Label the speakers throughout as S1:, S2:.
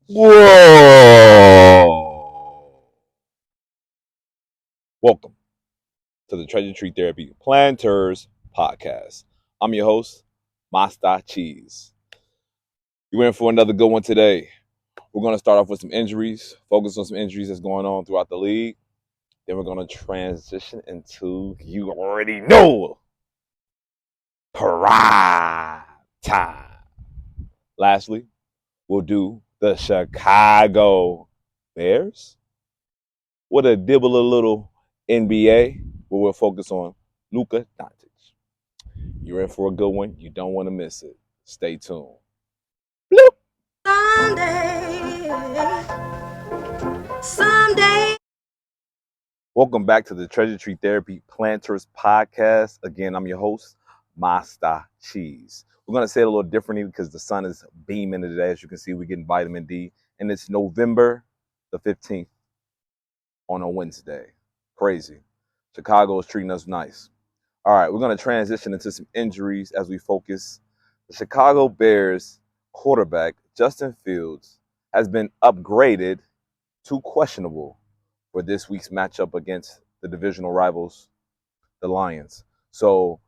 S1: Whoa! Welcome to the Treasure Tree Therapy Planters Podcast. I'm your host, Master Cheese. You're in for another good one today. We're going to start off with some injuries, focus on some injuries that's going on throughout the league. Then we're going to transition into, you already know, prime time. Lastly, we'll do the Chicago Bears with a dibble a little NBA, where we'll focus on Luka Dončić. You're in for a good one. You don't want to miss it. Stay tuned. Bloop. Someday. Welcome back to the Treasure Tree Therapy Planters Podcast. Again, I'm your host, Master Cheese. We're going to say it a little differently because the sun is beaming today. As you can see, we're getting vitamin D. And it's November the 15th on a Wednesday. Crazy. Chicago is treating us nice. All right, we're going to transition into some injuries as we focus. The Chicago Bears quarterback, Justin Fields, has been upgraded to questionable for this week's matchup against the divisional rivals, the Lions. So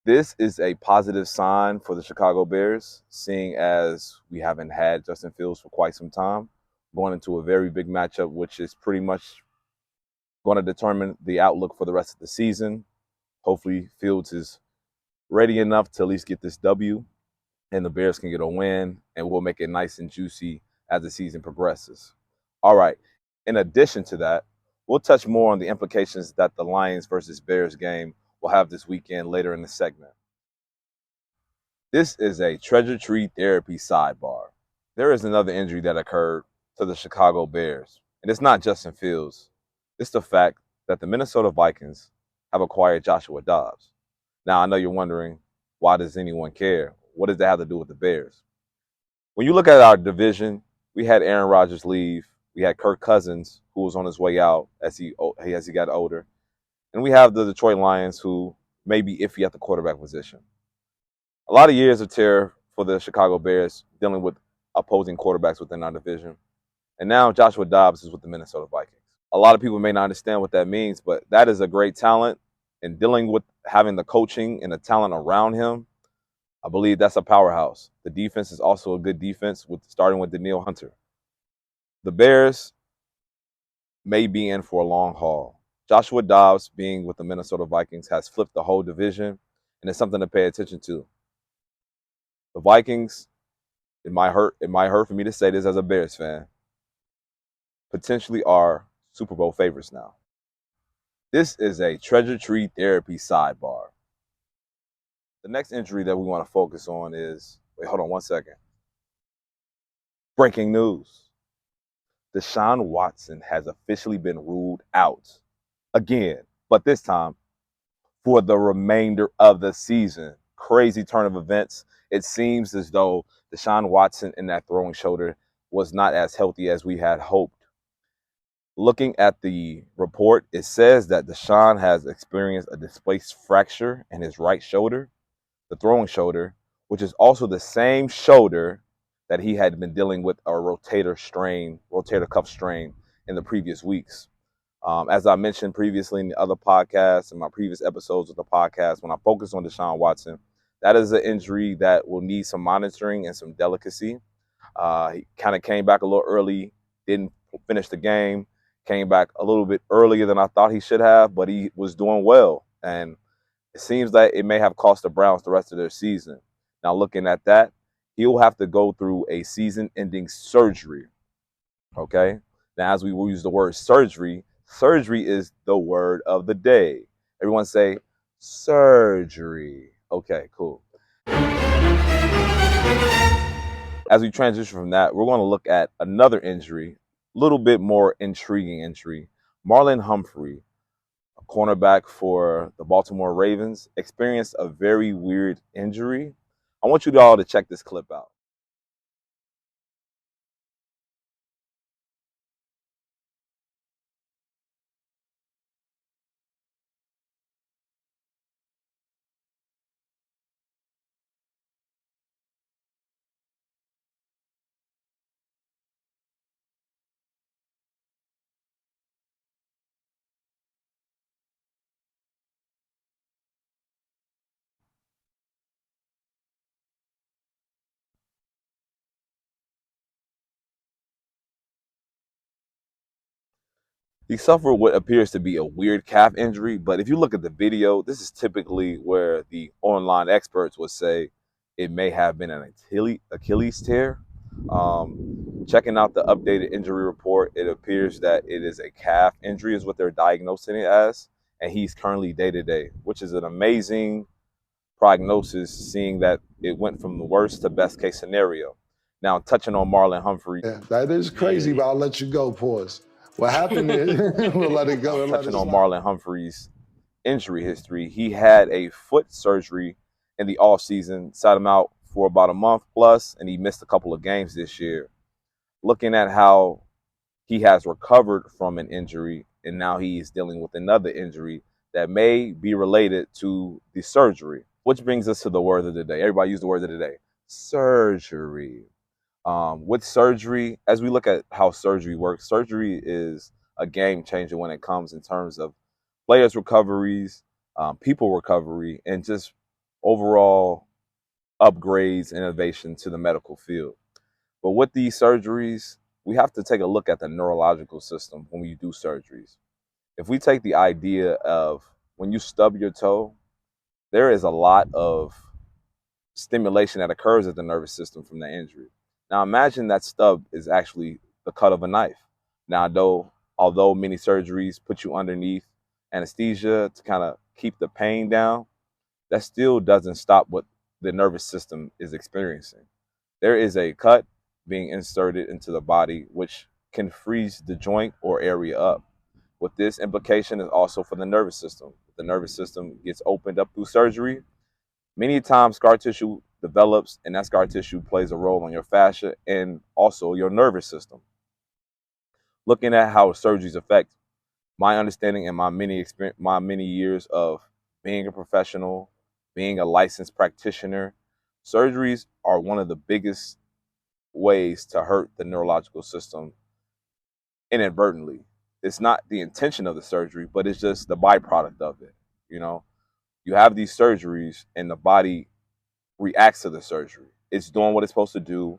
S1: this is a positive sign for the Chicago Bears, seeing as we haven't had Justin Fields for quite some time, going into a very big matchup, which is pretty much going to determine the outlook for the rest of the season. Hopefully Fields is ready enough to at least get this W, and the Bears can get a win, and we'll make it nice and juicy as the season progresses. All right. In addition to that, we'll touch more on the implications that the Lions versus Bears game will have this weekend later in the segment. This is a Treasure Tree Therapy sidebar. There is another injury that occurred to the Chicago Bears, and it's not Justin Fields. It's the fact that the Minnesota Vikings have acquired Joshua Dobbs. Now, I know you're wondering, why does anyone care? What does that have to do with the Bears? When you look at our division, we had Aaron Rodgers leave. We had Kirk Cousins, who was on his way out as he got older. And we have the Detroit Lions, who may be iffy at the quarterback position. A lot of years of terror for the Chicago Bears dealing with opposing quarterbacks within our division. And now Joshua Dobbs is with the Minnesota Vikings. A lot of people may not understand what that means, but that is a great talent. And dealing with having the coaching and the talent around him, I believe that's a powerhouse. The defense is also a good defense, starting with Danielle Hunter. The Bears may be in for a long haul. Joshua Dobbs being with the Minnesota Vikings has flipped the whole division, and it's something to pay attention to. The Vikings, it might hurt for me to say this as a Bears fan, potentially are Super Bowl favorites now. This is a Treasure Tree Therapy sidebar. The next injury that we want to focus on is, wait, hold on one second. Breaking news. DeShaun Watson has officially been ruled out again, but this time for the remainder of the season. Crazy turn of events. It seems as though DeShaun Watson in that throwing shoulder was not as healthy as we had hoped. Looking at the report, it says that DeShaun has experienced a displaced fracture in his right shoulder, the throwing shoulder, which is also the same shoulder that he had been dealing with a rotator cuff strain in the previous weeks. As I mentioned previously in the other podcasts and my previous episodes of the podcast, when I focus on DeShaun Watson, that is an injury that will need some monitoring and some delicacy. He kind of came back a little early, didn't finish the game, came back a little bit earlier than I thought he should have, but he was doing well. And it seems that it may have cost the Browns the rest of their season. Now, looking at that, he'll have to go through a season-ending surgery, okay? Now, as we use the word surgery, surgery is the word of the day. Everyone say, surgery. Okay, cool. As we transition from that, we're going to look at another injury, a little bit more intriguing injury. Marlon Humphrey, a cornerback for the Baltimore Ravens, experienced a very weird injury. I want you all to check this clip out. He suffered what appears to be a weird calf injury, but if you look at the video, this is typically where the online experts would say it may have been an Achilles tear. Checking out the updated injury report, it appears that it is a calf injury is what they're diagnosing it as, and he's currently day-to-day, which is an amazing prognosis, seeing that it went from the worst to best case scenario. Now, touching on Marlon Humphrey.
S2: Yeah, that is crazy, but I'll let you go, pause. What happened is, we'll let it go.
S1: Touching on Marlon Humphrey's injury history, he had a foot surgery in the offseason, sat him out for about a month plus, and he missed a couple of games this year. Looking at how he has recovered from an injury, and now he is dealing with another injury that may be related to the surgery, which brings us to the word of the day. Everybody use the word of the day: surgery. With surgery, as we look at how surgery works, surgery is a game changer when it comes in terms of players' recoveries, people recovery, and just overall upgrades, innovation to the medical field. But with these surgeries, we have to take a look at the neurological system when we do surgeries. If we take the idea of when you stub your toe, there is a lot of stimulation that occurs at the nervous system from the injury. Now imagine that stub is actually the cut of a knife. Now, although many surgeries put you underneath anesthesia to kind of keep the pain down, that still doesn't stop what the nervous system is experiencing. There is a cut being inserted into the body which can freeze the joint or area up. What this implication is also for the nervous system. The nervous system gets opened up through surgery. Many times scar tissue develops, and that scar tissue plays a role on your fascia and also your nervous system. Looking at how surgeries affect my understanding and my many years of being a professional, being a licensed practitioner, surgeries are one of the biggest ways to hurt the neurological system inadvertently. It's not the intention of the surgery, but it's just the byproduct of it. You know, you have these surgeries and the body reacts to the surgery. It's doing what it's supposed to do.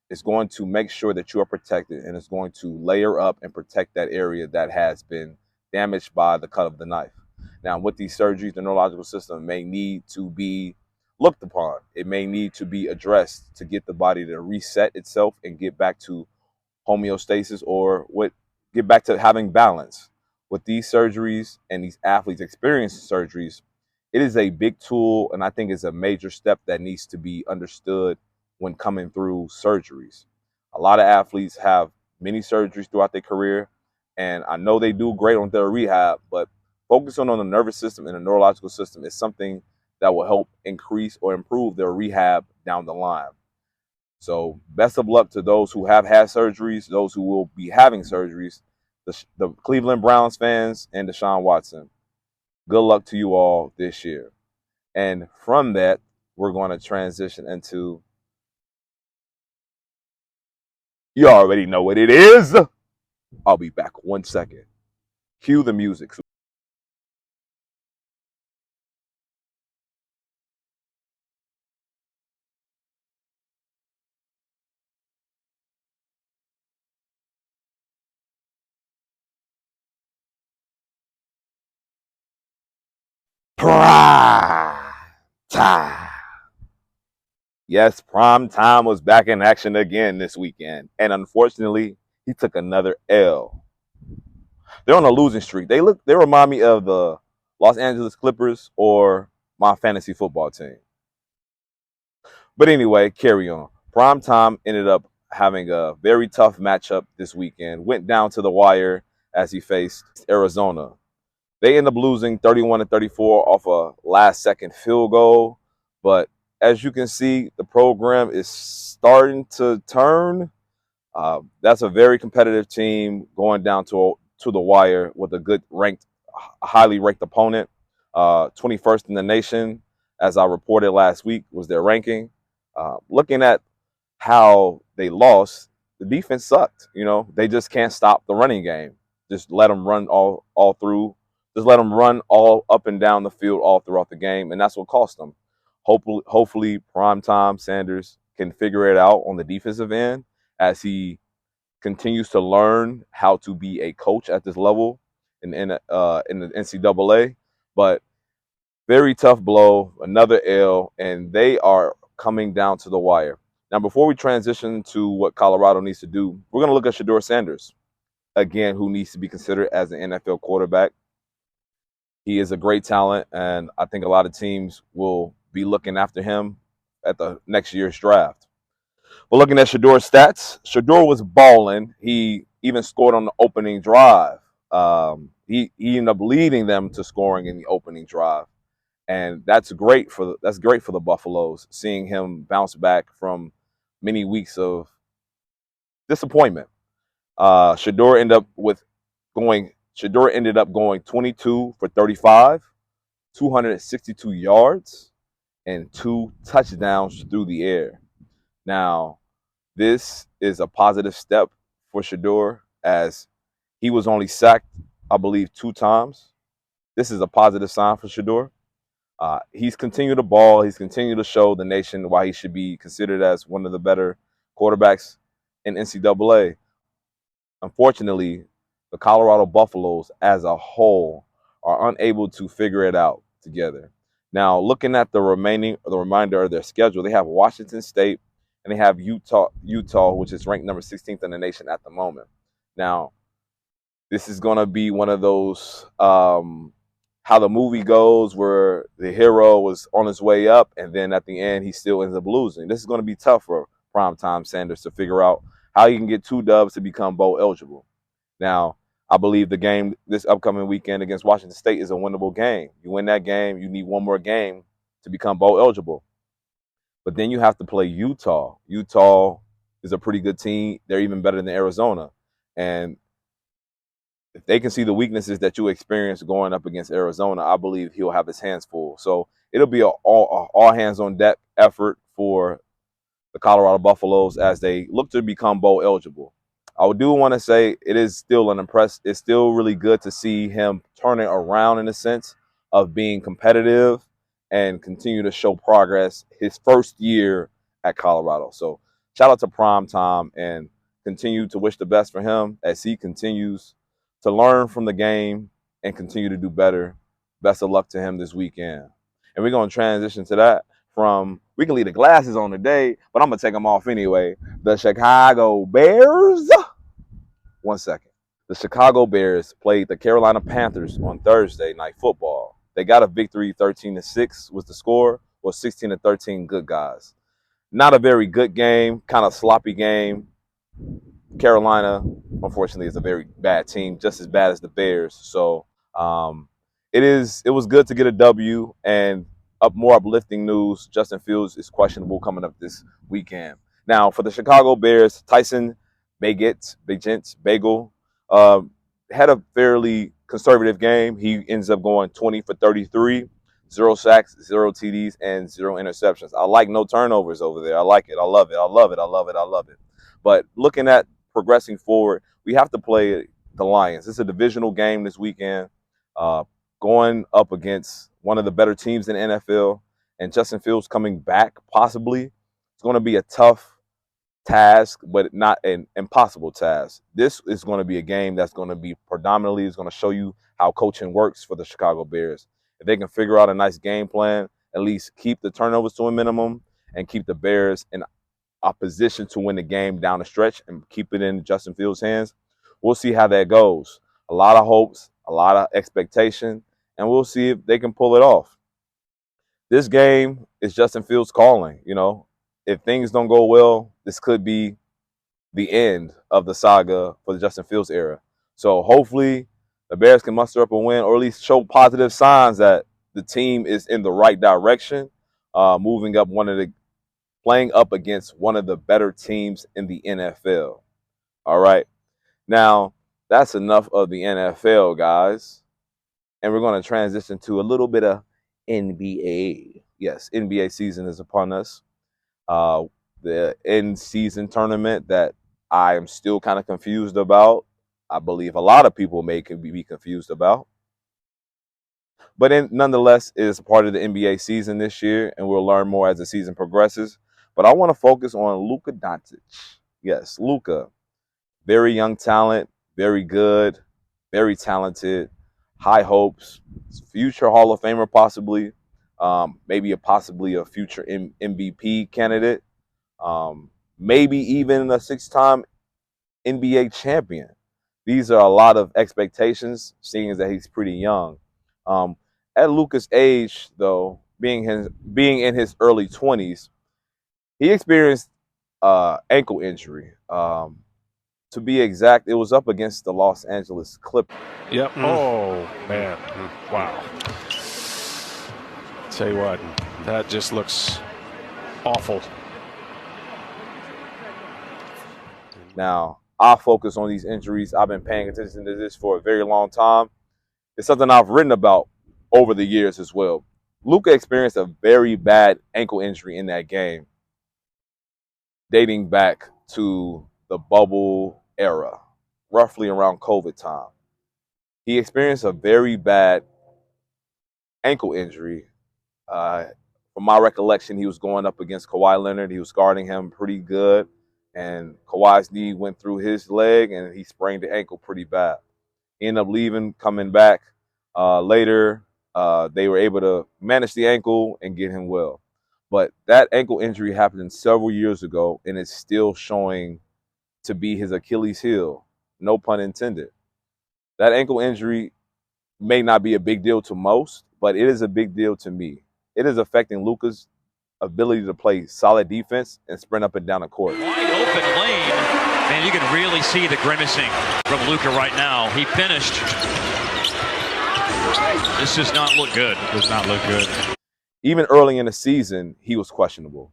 S1: It's going to make sure that you are protected, and it's going to layer up and protect that area that has been damaged by the cut of the knife. Now, with these surgeries, the neurological system may need to be looked upon. It may need to be addressed to get the body to reset itself and get back to homeostasis, or get back to having balance. With these surgeries and these athletes experiencing surgeries, it is a big tool, and I think it's a major step that needs to be understood when coming through surgeries. A lot of athletes have many surgeries throughout their career, and I know they do great on their rehab, but focusing on the nervous system and the neurological system is something that will help increase or improve their rehab down the line. So best of luck to those who have had surgeries, those who will be having surgeries, the Cleveland Browns fans and DeShaun Watson. Good luck to you all this year. And from that, we're going to transition into, you already know what it is. I'll be back 1 second. Cue the music. Prime time. Yes, prime time was back in action again this weekend. And unfortunately, he took another L. They're on a losing streak. They remind me of the Los Angeles Clippers or my fantasy football team. But anyway, carry on. Prime time ended up having a very tough matchup this weekend. Went down to the wire as he faced Arizona. They end up losing 31-34 off a last-second field goal. But as you can see, the program is starting to turn. That's a very competitive team going down to the wire with a good ranked, highly ranked opponent. 21st in the nation, as I reported last week, was their ranking. Looking at how they lost, the defense sucked. You know, they just can't stop the running game. Just let them run all through. Just let them run all up and down the field all throughout the game, and that's what cost them. Hopefully, primetime Sanders can figure it out on the defensive end as he continues to learn how to be a coach at this level in the NCAA. But very tough blow, another L, and they are coming down to the wire. Now, before we transition to what Colorado needs to do, we're going to look at Shedeur Sanders, again, who needs to be considered as an NFL quarterback. He is a great talent, and I think a lot of teams will be looking after him at the next year's draft. But looking at Shedeur's stats, Shedeur was balling. He even scored on the opening drive. He ended up leading them to scoring in the opening drive, and that's great for the Buffaloes. Seeing him bounce back from many weeks of disappointment. Shedeur ended up going 22 for 35, 262 yards, and 2 touchdowns through the air. Now, this is a positive step for Shedeur, as he was only sacked, I believe, 2 times. This is a positive sign for Shedeur. He's continued to ball. He's continued to show the nation why he should be considered as one of the better quarterbacks in NCAA. Unfortunately, the Colorado Buffaloes as a whole are unable to figure it out together. Now, looking at the remainder of their schedule, they have Washington State and they have Utah, which is ranked number 16th in the nation at the moment. Now, this is going to be one of those how the movie goes, where the hero was on his way up and then at the end he still ends up losing. This is going to be tough for primetime Sanders to figure out how he can get 2 dubs to become bowl eligible. Now, I believe the game this upcoming weekend against Washington State is a winnable game. You win that game, you need one more game to become bowl eligible. But then you have to play Utah. Utah is a pretty good team. They're even better than Arizona. And if they can see the weaknesses that you experience going up against Arizona, I believe he'll have his hands full. So it'll be an all hands on deck effort for the Colorado Buffaloes as they look to become bowl eligible. I do want to say it is still it's still really good to see him turning around in the sense of being competitive and continue to show progress his first year at Colorado. So shout out to Prime Time and continue to wish the best for him as he continues to learn from the game and continue to do better. Best of luck to him this weekend. And we're going to transition to that we can leave the glasses on today, but I'm going to take them off anyway. The Chicago Bears. 1 second. The Chicago Bears played the Carolina Panthers on Thursday Night Football. They got a victory, 13-6 was the score, or 16-13 good guys. Not a very good game, kind of sloppy game. Carolina, unfortunately, is a very bad team, just as bad as the Bears. So it was good to get a W, and more uplifting news, Justin Fields is questionable coming up this weekend. Now, for the Chicago Bears, Tyson Bagel had a fairly conservative game. He ends up going 20 for 33, 0 sacks, 0 TDs, and 0 interceptions. I like no turnovers over there. I like it. I love it. I love it. I love it. I love it. But looking at progressing forward, we have to play the Lions. It's a divisional game this weekend, going up against one of the better teams in the NFL, and Justin Fields coming back possibly. It's going to be a tough task, but not an impossible task. This is going to be a game that's going to be predominantly is going to show you how coaching works for the Chicago Bears. If they can figure out a nice game plan, at least keep the turnovers to a minimum and keep the Bears in a position to win the game down the stretch and keep it in Justin Fields' hands, we'll see how that goes. A lot of hopes, a lot of expectation, and we'll see if they can pull it off. This game is Justin Fields calling. If things don't go well, this could be the end of the saga for the Justin Fields era. So hopefully the Bears can muster up a win, or at least show positive signs that the team is in the right direction, playing up against one of the better teams in the NFL. All right. Now, that's enough of the NFL, guys. And we're going to transition to a little bit of NBA. Yes, NBA season is upon us. The in-season tournament that I am still kind of confused about. I believe a lot of people may be confused about. But nonetheless, it is part of the NBA season this year, and we'll learn more as the season progresses. But I want to focus on Luka Dončić. Yes, Luka. Very young talent, very good, very talented, high hopes, future Hall of Famer possibly, maybe possibly a future MVP candidate, maybe even a 6-time NBA champion. These are a lot of expectations, seeing as that he's pretty young. Um, at Luka's age, though, being in his early 20s, he experienced ankle injury. To be exact, it was up against the Los Angeles Clippers.
S3: Yep. Oh, man. Wow. Tell you what, that just looks awful.
S1: Now, I'll focus on these injuries. I've been paying attention to this for a very long time. It's something I've written about over the years as well. Luka experienced a very bad ankle injury in that game, dating back to the bubble era, roughly around COVID time. He experienced a very bad ankle injury. From my recollection, he was going up against Kawhi Leonard. He was guarding him pretty good, and Kawhi's knee went through his leg, and he sprained the ankle pretty bad. He ended up leaving, coming back later. They were able to manage the ankle and get him well. But that ankle injury happened several years ago, and it's still showing to be his Achilles heel. No pun intended. That ankle injury may not be a big deal to most, but it is a big deal to me. It is affecting Luka's ability to play solid defense and sprint up and down the court.
S4: Wide open lane. Man, you can really see the grimacing from Luka right now. He finished. This does not look good.
S3: Does not look good.
S1: Even early in the season, he was questionable.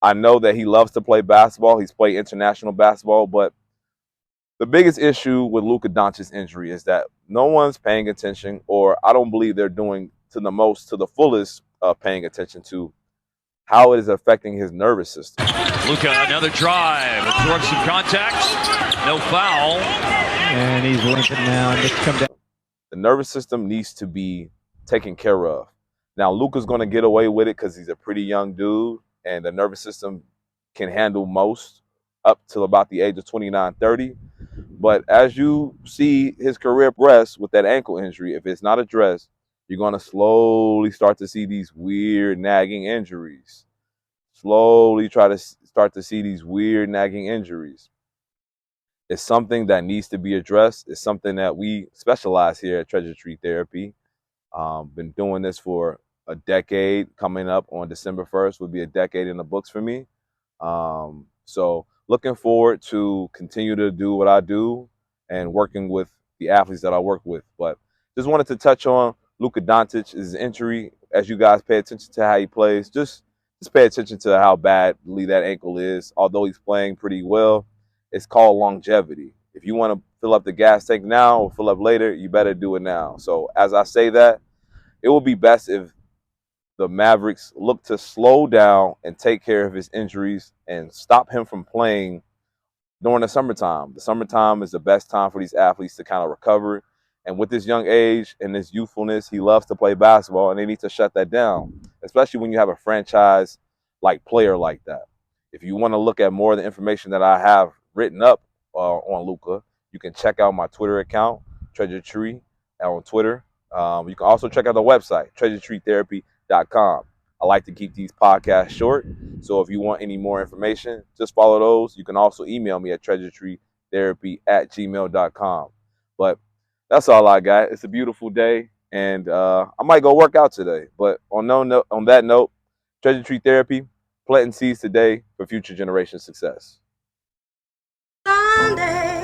S1: I know that he loves to play basketball. He's played international basketball, but the biggest issue with Luka Dončić's injury is that no one's paying attention, or I don't believe they're doing to the fullest paying attention to how it is affecting his nervous system.
S4: Luka, another drive, absorbs some contact, no foul.
S5: And he's limping now and just come down.
S1: The nervous system needs to be taken care of. Now, Luka's going to get away with it because he's a pretty young dude, and the nervous system can handle most up till about the age of 29, 30. But as you see his career progress with that ankle injury, if it's not addressed, you're going to slowly start to see these weird nagging injuries. Slowly try to start to see these weird nagging injuries. It's something that needs to be addressed. It's something that we specialize here at Treasure Tree Therapy. Been doing this for a decade. Coming up on December 1st will be a decade in the books for me. So looking forward to continue to do what I do and working with the athletes that I work with. But just wanted to touch on Luka Dončić's injury. As you guys pay attention to how he plays, just pay attention to how badly that ankle is. Although he's playing pretty well, it's called longevity. If you want to fill up the gas tank now or fill up later, you better do it now. So as I say that, it will be best if the Mavericks look to slow down and take care of his injuries and stop him from playing during the summertime. The summertime is the best time for these athletes to kind of recover. And with his young age and his youthfulness, he loves to play basketball, and they need to shut that down, especially when you have a franchise-like player like that. If you want to look at more of the information that I have written up on Luka, you can check out my Twitter account, Treasure Tree, on Twitter. You can also check out the website, TreasureTreeTherapy.com. I like to keep these podcasts short, so if you want any more information, just follow those. You can also email me at TreasureTreeTherapy@gmail.com. But that's all I got. It's a beautiful day, and I might go work out today. But on that note, Treasure Tree Therapy, planting seeds today for future generation success.
S6: Someday.